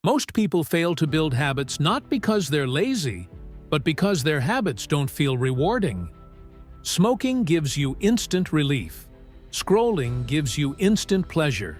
Most people fail to build habits not because they're lazy, but because their habits don't feel rewarding. Smoking gives you instant relief. Scrolling gives you instant pleasure.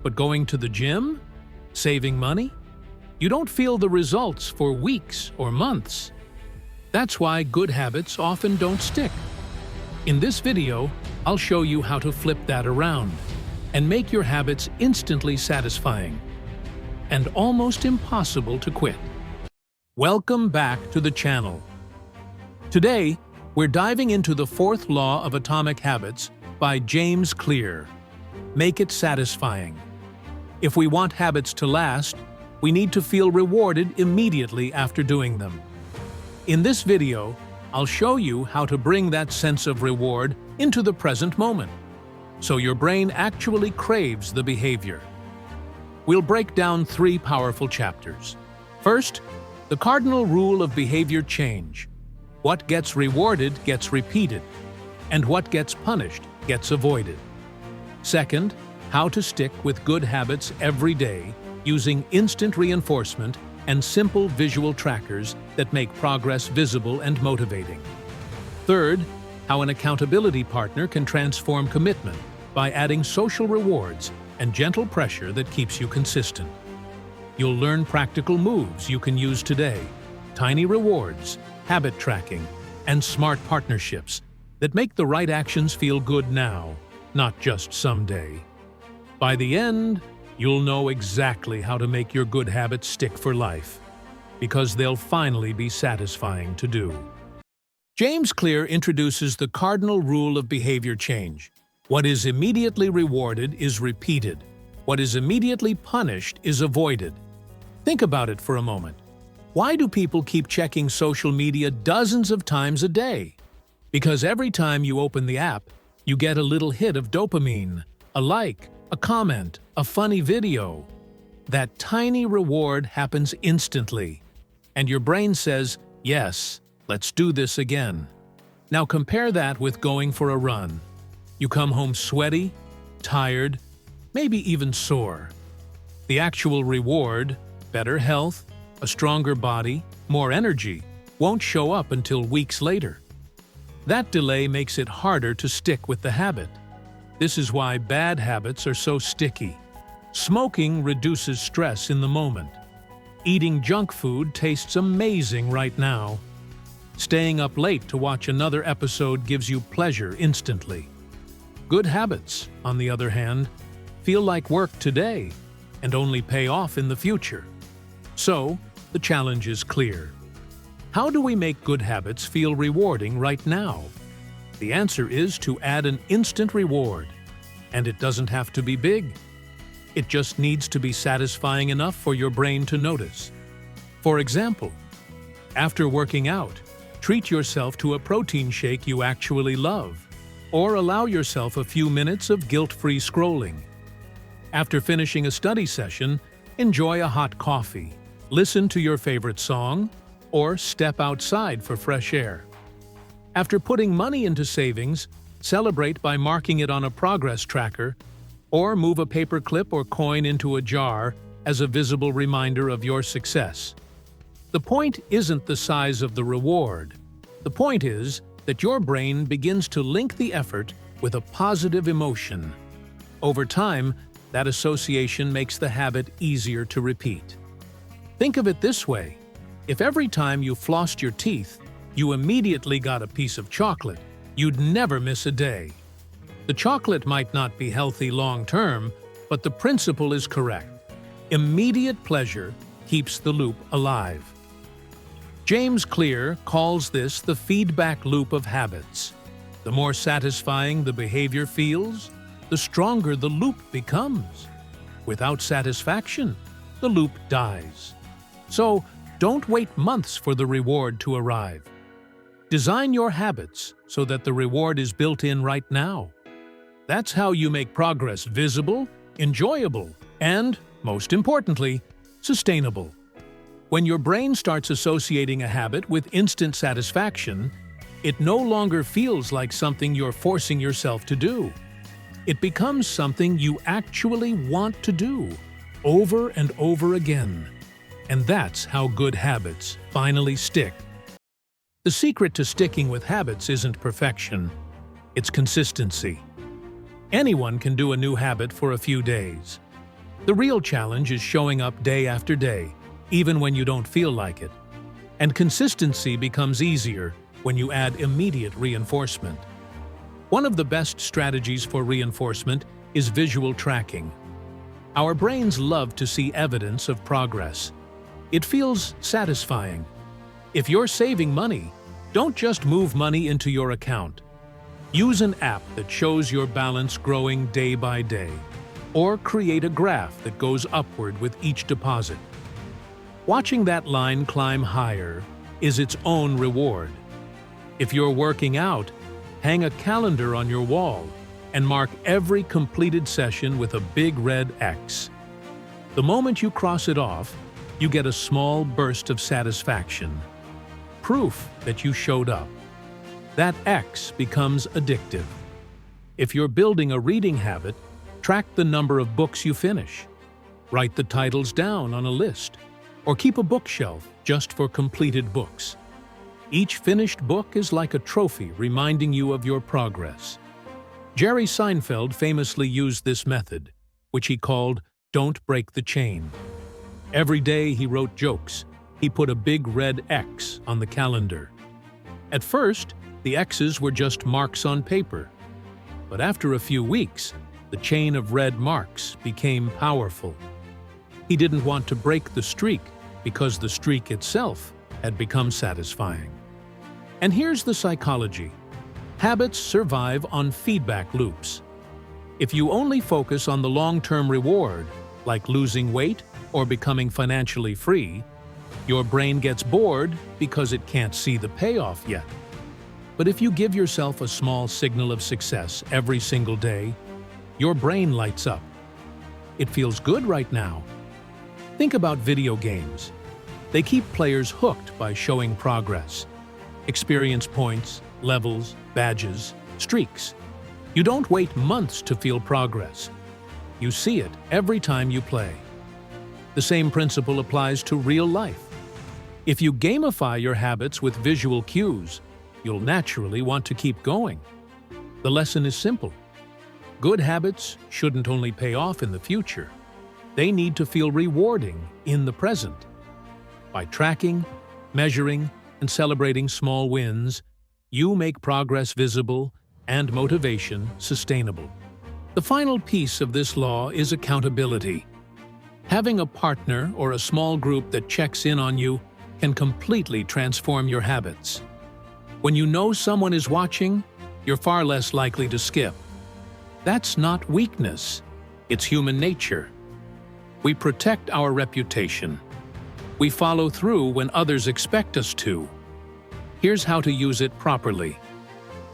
But going to the gym? Saving money? You don't feel the results for weeks or months. That's why good habits often don't stick. In this video, I'll show you how to flip that around and make your habits instantly satisfying and almost impossible to quit. Welcome back to the channel. Today, we're diving into the fourth law of atomic habits by James Clear. Make it satisfying. If we want habits to last, we need to feel rewarded immediately after doing them. In this video, I'll show you how to bring that sense of reward into the present moment, so your brain actually craves the behavior. We'll break down 3 powerful chapters. First, the cardinal rule of behavior change. What gets rewarded gets repeated, and what gets punished gets avoided. Second, how to stick with good habits every day using instant reinforcement and simple visual trackers that make progress visible and motivating. Third, how an accountability partner can transform commitment by adding social rewards and gentle pressure that keeps you consistent. You'll learn practical moves you can use today, tiny rewards, habit tracking, and smart partnerships that make the right actions feel good now, not just someday. By the end, you'll know exactly how to make your good habits stick for life, because they'll finally be satisfying to do. James Clear introduces the cardinal rule of behavior change. What is immediately rewarded is repeated. What is immediately punished is avoided. Think about it for a moment. Why do people keep checking social media dozens of times a day? Because every time you open the app, you get a little hit of dopamine, a like, a comment, a funny video. That tiny reward happens instantly, and your brain says, "Yes, let's do this again." Now compare that with going for a run. You come home sweaty, tired, maybe even sore. The actual reward, better health, a stronger body, more energy, won't show up until weeks later. That delay makes it harder to stick with the habit. This is why bad habits are so sticky. Smoking reduces stress in the moment. Eating junk food tastes amazing right now. Staying up late to watch another episode gives you pleasure instantly. Good habits, on the other hand, feel like work today and only pay off in the future. So, the challenge is clear. How do we make good habits feel rewarding right now? The answer is to add an instant reward. And it doesn't have to be big. It just needs to be satisfying enough for your brain to notice. For example, after working out, treat yourself to a protein shake you actually love, or allow yourself a few minutes of guilt-free scrolling. After finishing a study session, enjoy a hot coffee, listen to your favorite song, or step outside for fresh air. After putting money into savings, celebrate by marking it on a progress tracker, or move a paper clip or coin into a jar as a visible reminder of your success. The point isn't the size of the reward. The point is that your brain begins to link the effort with a positive emotion. Over time, that association makes the habit easier to repeat. Think of it this way. If every time you flossed your teeth, you immediately got a piece of chocolate, you'd never miss a day. The chocolate might not be healthy long-term, but the principle is correct. Immediate pleasure keeps the loop alive. James Clear calls this the feedback loop of habits. The more satisfying the behavior feels, the stronger the loop becomes. Without satisfaction, the loop dies. So, don't wait months for the reward to arrive. Design your habits so that the reward is built in right now. That's how you make progress visible, enjoyable, and, most importantly, sustainable. When your brain starts associating a habit with instant satisfaction, it no longer feels like something you're forcing yourself to do. It becomes something you actually want to do. over and over again. And that's how good habits finally stick. The secret to sticking with habits isn't perfection, it's consistency. Anyone can do a new habit for a few days. The real challenge is showing up day after day, even when you don't feel like it. And consistency becomes easier when you add immediate reinforcement. One of the best strategies for reinforcement is visual tracking. Our brains love to see evidence of progress. It feels satisfying. If you're saving money, don't just move money into your account. Use an app that shows your balance growing day by day, or create a graph that goes upward with each deposit. Watching that line climb higher is its own reward. If you're working out, hang a calendar on your wall and mark every completed session with a big red X. The moment you cross it off, you get a small burst of satisfaction. Proof that you showed up. That X becomes addictive. If you're building a reading habit, track the number of books you finish. Write the titles down on a list, or keep a bookshelf just for completed books. Each finished book is like a trophy reminding you of your progress. Jerry Seinfeld famously used this method, which he called "Don't Break the Chain." Every day he wrote jokes. He put a big red X on the calendar. At first, the X's were just marks on paper. But after a few weeks, the chain of red marks became powerful. He didn't want to break the streak because the streak itself had become satisfying. And here's the psychology. Habits survive on feedback loops. If you only focus on the long-term reward, like losing weight or becoming financially free, your brain gets bored because it can't see the payoff yet. But if you give yourself a small signal of success every single day, your brain lights up. It feels good right now. Think about video games. They keep players hooked by showing progress. Experience points, levels, badges, streaks. You don't wait months to feel progress. You see it every time you play. The same principle applies to real life. If you gamify your habits with visual cues, you'll naturally want to keep going. The lesson is simple. Good habits shouldn't only pay off in the future. They need to feel rewarding in the present. By tracking, measuring, and celebrating small wins, you make progress visible and motivation sustainable. The final piece of this law is accountability. Having a partner or a small group that checks in on you can completely transform your habits. When you know someone is watching, you're far less likely to skip. That's not weakness, it's human nature. We protect our reputation. We follow through when others expect us to. Here's how to use it properly.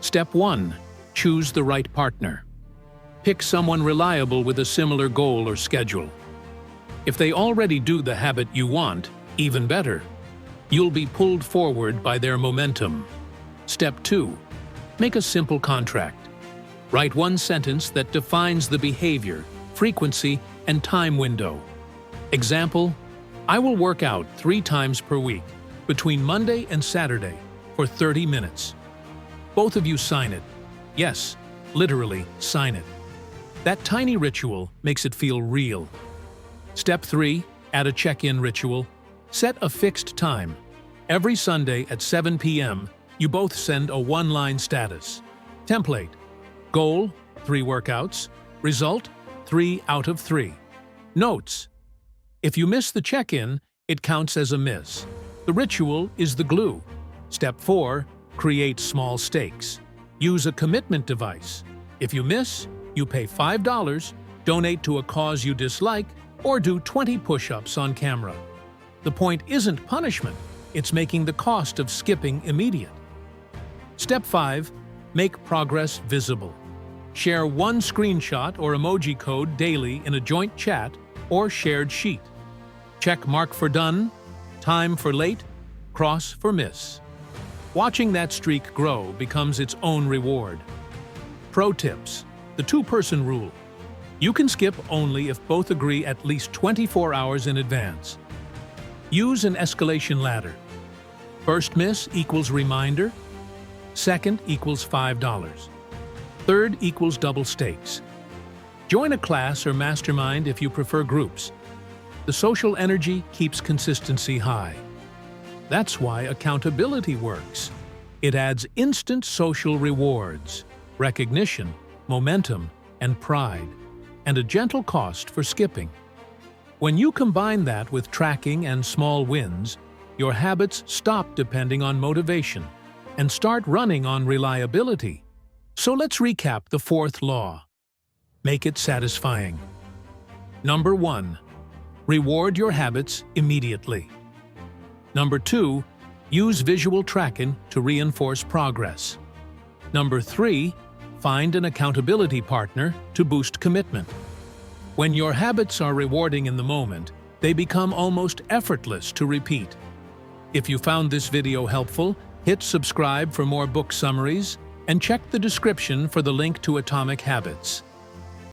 Step 1. Choose the right partner. Pick someone reliable with a similar goal or schedule. If they already do the habit you want, even better. You'll be pulled forward by their momentum. Step 2. Make a simple contract. Write one sentence that defines the behavior, frequency, and time window. Example: I will work out 3 times per week, between Monday and Saturday, for 30 minutes. Both of you sign it. Yes, literally sign it. That tiny ritual makes it feel real. Step 3. Add a check-in ritual. Set a fixed time. Every Sunday at 7 p.m., you both send a one-line status. Template: goal, 3 workouts. Result, 3 out of 3. Notes: if you miss the check-in, it counts as a miss. The ritual is the glue. Step 4. Create small stakes. Use a commitment device. If you miss, you pay $5, donate to a cause you dislike, or do 20 push-ups on camera. The point isn't punishment, it's making the cost of skipping immediate. Step 5. Make progress visible. Share one screenshot or emoji code daily in a joint chat or shared sheet. Check mark for done, time for late, cross for miss. Watching that streak grow becomes its own reward. Pro tips: the 2-person rule. You can skip only if both agree at least 24 hours in advance. Use an escalation ladder. First miss equals reminder. Second equals $5. Third equals double stakes. Join a class or mastermind if you prefer groups. The social energy keeps consistency high. That's why accountability works. It adds instant social rewards, recognition, momentum, and pride, and a gentle cost for skipping. When you combine that with tracking and small wins, your habits stop depending on motivation and start running on reliability. So let's recap the fourth law. Make it satisfying. Number 1. Reward your habits immediately. Number 2. Use visual tracking to reinforce progress. Number 3. Find an accountability partner to boost commitment. When your habits are rewarding in the moment, they become almost effortless to repeat. If you found this video helpful, hit subscribe for more book summaries and check the description for the link to Atomic Habits.